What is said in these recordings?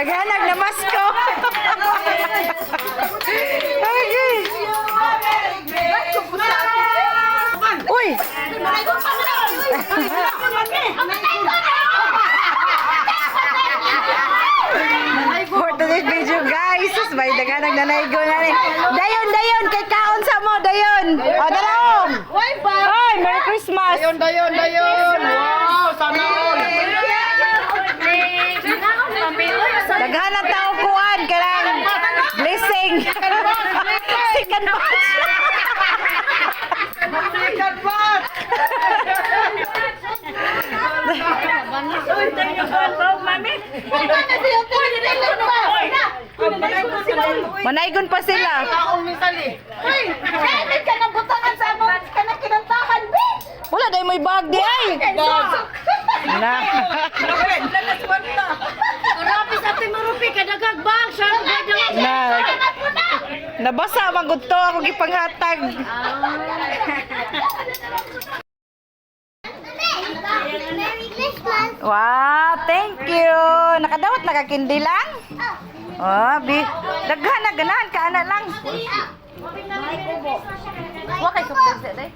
Naghanag na masko. Okay. Uy! For today's video guys, may naghanag na naigo na rin. Dayon, kay kaon sa mo, dayon. O, dalawang. Oy, Merry Christmas. Dayon. Wow, sana all. Naghanap tao kuan, kailangan blessing. Second batch. Second part. Manaygon pa sila. Wala dahil may bag di ay. Na. Na. Nabasa man gud to ako gipanghatag. Wow, thank you. Nakadawat nakakindi lang? Oh, daghan na ganahan ka ana lang. Wa kay subtag sa day.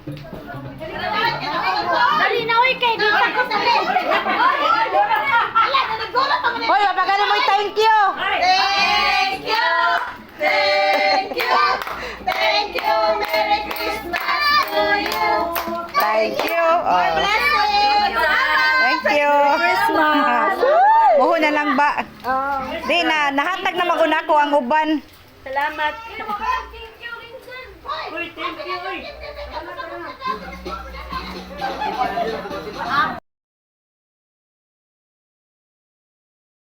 Dali na oy kay dito ko sa Hoy, mapagani mo thank you. Thank you. Merry Christmas to you. Thank you. Oh. Thank you. Christmas. Buho na lang ba? Di na, nahatag na maguna ko ang uban. Salamat. Thank you.